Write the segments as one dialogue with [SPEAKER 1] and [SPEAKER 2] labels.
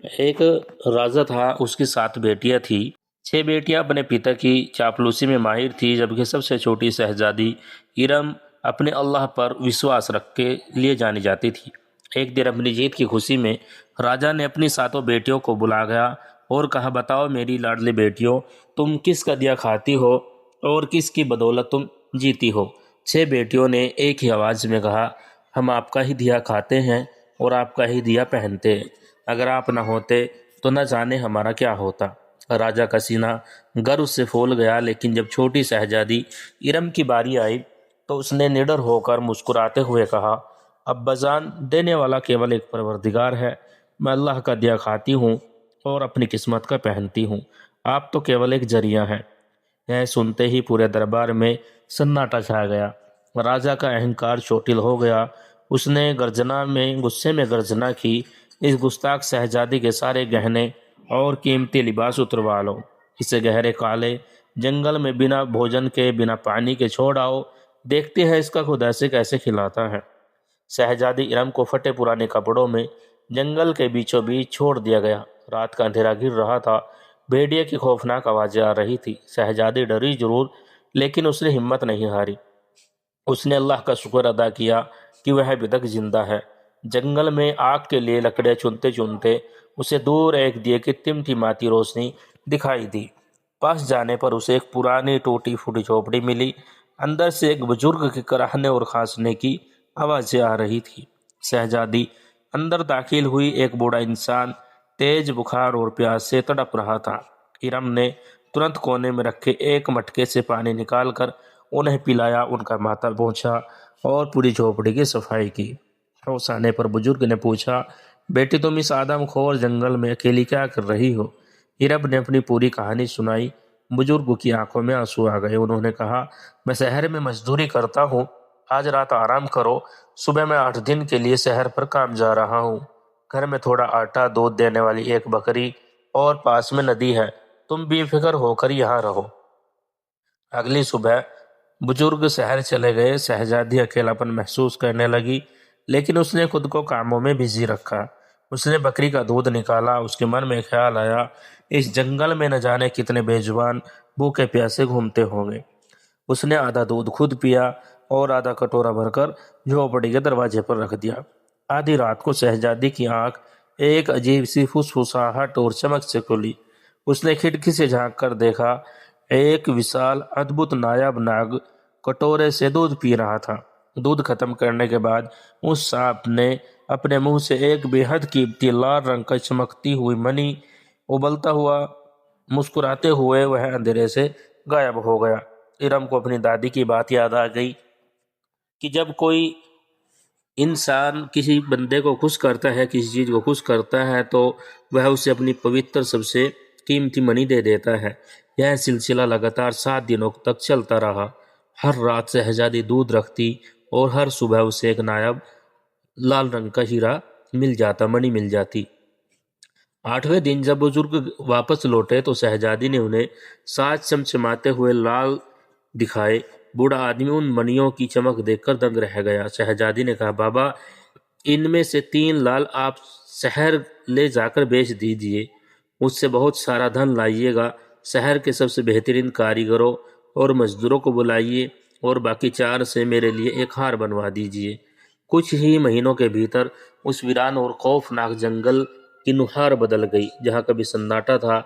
[SPEAKER 1] एक राजा था, उसकी 7 बेटियां थी। 6 बेटियां अपने पिता की चापलूसी में माहिर थी, जबकि सबसे छोटी शहजादी इरम अपने अल्लाह पर विश्वास रख के लिए जानी जाती थी। एक दिन अपनी जीत की खुशी में राजा ने अपनी 7 बेटियों को बुला गया और कहा, बताओ मेरी लाडली बेटियों, तुम किसका दिया खाती हो और किसकी बदौलत तुम जीती हो। 6 बेटियों ने एक ही आवाज़ में कहा, हम आपका ही दिया खाते हैं और आपका ही दिया पहनते हैं। अगर आप न होते तो न जाने हमारा क्या होता। राजा का सीना गर्व से फूल गया, लेकिन जब छोटी शहजादी इरम की बारी आई तो उसने निडर होकर मुस्कुराते हुए कहा, अब्बाजान, देने वाला केवल एक परवरदिगार है। मैं अल्लाह का दिया खाती हूँ और अपनी किस्मत का पहनती हूँ। आप तो केवल एक जरिया हैं। यह सुनते ही पूरे दरबार में सन्नाटा छा गया। राजा का अहंकार चोटिल हो गया। उसने गुस्से में गर्जना की, इस गुस्ताख शहजादी के सारे गहने और कीमती लिबास उतरवा लो। इसे गहरे काले जंगल में बिना भोजन के, बिना पानी के छोड़ आओ। देखते हैं इसका खुद ऐसे कैसे खिलाता है। शहजादी इरम को फटे पुराने कपड़ों में जंगल के बीचों बीच छोड़ दिया गया। रात का अंधेरा गिर रहा था। भेड़िए की खौफनाक आवाजें आ रही थी। शहजादी डरी जरूर, लेकिन उसने हिम्मत नहीं हारी। उसने अल्लाह का शुक्र अदा किया कि वह अभी तक जिंदा है। जंगल में आग के लिए लकड़ियां चुनते चुनते उसे दूर एक दिए की टिमटिमाती रोशनी दिखाई दी। पास जाने पर उसे एक पुरानी टूटी फूटी झोपड़ी मिली। अंदर से एक बुजुर्ग के कराहने और खांसने की आवाजें आ रही थी। शहजादी अंदर दाखिल हुई। एक बूढ़ा इंसान तेज बुखार और प्यास से तड़प रहा था। इरम ने तुरंत कोने में रखे एक मटके से पानी निकालकर उन्हें पिलाया, उनका माथा पोंछा और पूरी झोपड़ी की सफाई की। होश आने पर बुजुर्ग ने पूछा, बेटी, तुम इस आदमखोर जंगल में अकेली क्या कर रही हो। इरब ने अपनी पूरी कहानी सुनाई। बुजुर्ग की आंखों में आंसू आ गए। उन्होंने कहा, मैं शहर में मजदूरी करता हूँ। आज रात आराम करो। सुबह मैं 8 दिन के लिए शहर पर काम जा रहा हूँ। घर में थोड़ा आटा, दूध देने वाली एक बकरी और पास में नदी है। तुम बेफिक्र होकर यहाँ रहो। अगली सुबह बुजुर्ग शहर चले गए। शहजादी अकेलापन महसूस करने लगी, लेकिन उसने खुद को कामों में बिजी रखा। उसने बकरी का दूध निकाला। उसके मन में ख्याल आया, इस जंगल में न जाने कितने बेजुबान भूखे प्यासे घूमते होंगे। उसने आधा दूध खुद पिया और आधा कटोरा भरकर झोपड़ी के दरवाजे पर रख दिया। आधी रात को शहजादी की आंख एक अजीब सी फुसफुसाहट और चमक से खुली। उसने खिड़की से झांक कर देखा, एक विशाल अद्भुत नायाब नाग कटोरे से दूध पी रहा था। दूध खत्म करने के बाद उस सांप ने अपने मुंह से एक बेहद कीमती लाल रंग का चमकती हुई मणि उबलता हुआ मुस्कुराते हुए वह अंधेरे से गायब हो गया। इरम को अपनी दादी की बात याद आ गई कि जब कोई इंसान किसी बंदे को खुश करता है, किसी चीज को खुश करता है, तो वह उसे अपनी पवित्र सबसे कीमती मणि दे देता है। यह सिलसिला लगातार 7 दिनों तक चलता रहा। हर रात शहजादी दूध रखती और हर सुबह उसे एक नायाब लाल रंग का हीरा मिल जाता, मणि मिल जाती। 8वें दिन जब बुजुर्ग वापस लौटे तो शहजादी ने उन्हें 7 चमचमाते हुए लाल दिखाए। बूढ़ा आदमी उन मणियों की चमक देखकर दंग रह गया। शहजादी ने कहा, बाबा, इनमें से 3 लाल आप शहर ले जाकर बेच दीजिए। मुझसे बहुत सारा धन लाइएगा। शहर के सबसे बेहतरीन कारीगरों और मजदूरों को बुलाइए और बाकी 4 से मेरे लिए एक हार बनवा दीजिए। कुछ ही महीनों के भीतर उस वीरान और खौफनाक जंगल की नुहार बदल गई। जहाँ कभी सन्नाटा था,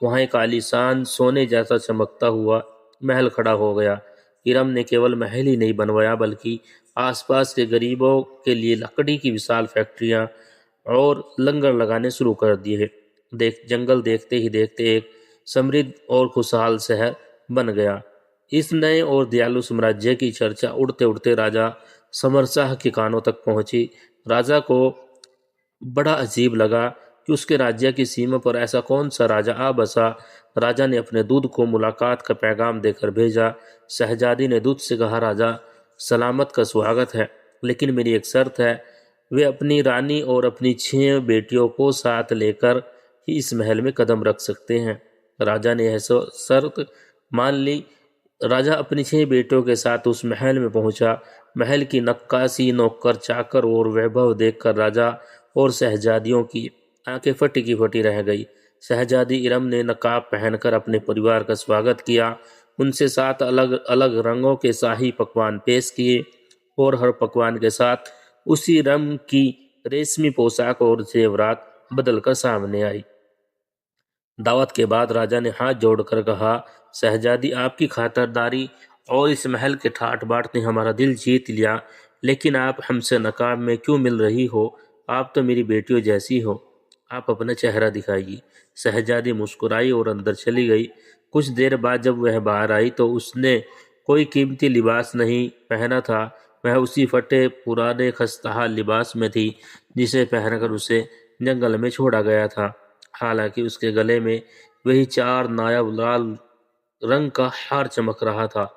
[SPEAKER 1] वहाँ एक आलीशान सोने जैसा चमकता हुआ महल खड़ा हो गया। इरम ने केवल महल ही नहीं बनवाया, बल्कि आसपास के गरीबों के लिए लकड़ी की विशाल फैक्ट्रियां और लंगर लगाने शुरू कर दिए। जंगल देखते ही देखते एक समृद्ध और खुशहाल शहर बन गया। इस नए और दयालु साम्राज्य की चर्चा उड़ते उड़ते राजा समर शाह के कानों तक पहुंची। राजा को बड़ा अजीब लगा कि उसके राज्य की सीमा पर ऐसा कौन सा राजा आ बसा। राजा ने अपने दूध को मुलाकात का पैगाम देकर भेजा। शहजादी ने दूध से कहा, राजा, सलामत का स्वागत है, लेकिन मेरी एक शर्त है। वे अपनी रानी और अपनी 6 बेटियों को साथ लेकर ही इस महल में कदम रख सकते हैं। राजा ने यह शर्त मान ली। राजा अपनी 6 बेटियों के साथ उस महल में पहुंचा। महल की नक्काशी, नौकर चाकर और वैभव देखकर राजा और शहजादियों की आंखें फटी की फटी रह गई। शहजादी इरम ने नकाब पहनकर अपने परिवार का स्वागत किया। उनसे 7 अलग अलग रंगों के शाही पकवान पेश किए और हर पकवान के साथ उसी रंग की रेशमी पोशाक और जेवरात बदलकर सामने आई। दावत के बाद राजा ने हाथ जोड़कर कहा, शहजादी, आपकी खातिरदारी और इस महल के ठाट बाट ने हमारा दिल जीत लिया, लेकिन आप हमसे नकाब में क्यों मिल रही हो? आप तो मेरी बेटियों जैसी हो। आप अपना चेहरा दिखाइए। शहजादी मुस्कुराई और अंदर चली गई। कुछ देर बाद जब वह बाहर आई तो उसने कोई कीमती लिबास नहीं पहना था। वह उसी फटे पुराने खस्ताहाल लिबास में थी जिसे पहनकर उसे जंगल में छोड़ा गया था। हालांकि उसके गले में वही 4 नायाब लाल रंग का हार चमक रहा था।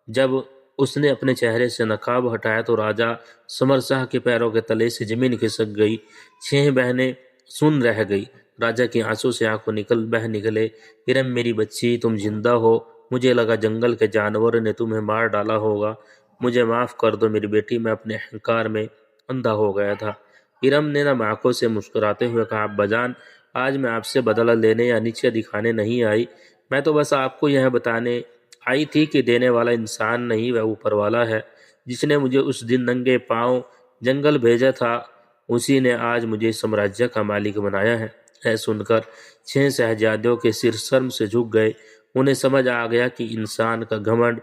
[SPEAKER 1] जब उसने अपने चेहरे से नकाब हटाया तो राजा समर शाह के पैरों के तले से जमीन खिसक गई। 6 बहनें सुन रह गई। राजा की आंसू से आंखों बह निकले। इरम, मेरी बच्ची, तुम जिंदा हो। मुझे लगा जंगल के जानवरों ने तुम्हें मार डाला होगा। मुझे माफ कर दो मेरी बेटी, मैं अपने अहंकार में अंधा हो गया था। इरम ने नम आंखों से मुस्कुराते हुए कहा, अब्बाजान, आज मैं आपसे बदला लेने या नीचे दिखाने नहीं आई। मैं तो बस आपको यह बताने आई थी कि देने वाला इंसान नहीं, वह ऊपर वाला है। जिसने मुझे उस दिन नंगे पांव जंगल भेजा था, उसी ने आज मुझे साम्राज्य का मालिक बनाया है। यह सुनकर 6 शहजादियों के सिर शर्म से झुक गए। उन्हें समझ आ गया कि इंसान का घमंड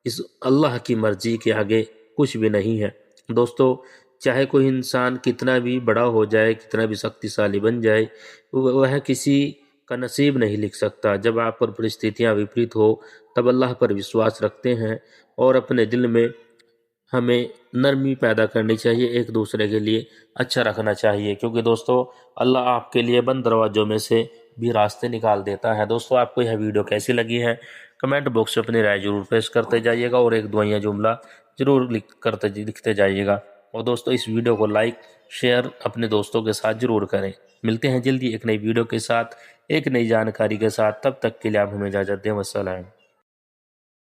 [SPEAKER 1] इस अल्लाह की मर्जी के आगे कुछ भी नहीं है। दोस्तों, चाहे कोई इंसान कितना भी बड़ा हो जाए, कितना भी शक्तिशाली बन जाए, वह किसी का नसीब नहीं लिख सकता। जब आप पर परिस्थितियां विपरीत हो, तब अल्लाह पर विश्वास रखते हैं और अपने दिल में हमें नरमी पैदा करनी चाहिए, एक दूसरे के लिए अच्छा रखना चाहिए, क्योंकि दोस्तों अल्लाह आपके लिए बंद दरवाजों में से भी रास्ते निकाल देता है। दोस्तों, आपको यह वीडियो कैसी लगी है, कमेंट बॉक्स में अपनी राय जरूर पेश करते जाइएगा और एक दुआया जुमला जरूर लिखते जाइएगा। और दोस्तों, इस वीडियो को लाइक शेयर अपने दोस्तों के साथ जरूर करें। मिलते हैं जल्दी एक नई वीडियो के साथ, एक नई जानकारी के साथ। तब तक के लिए आप हमें इजाज़त दें। वस्सलाम।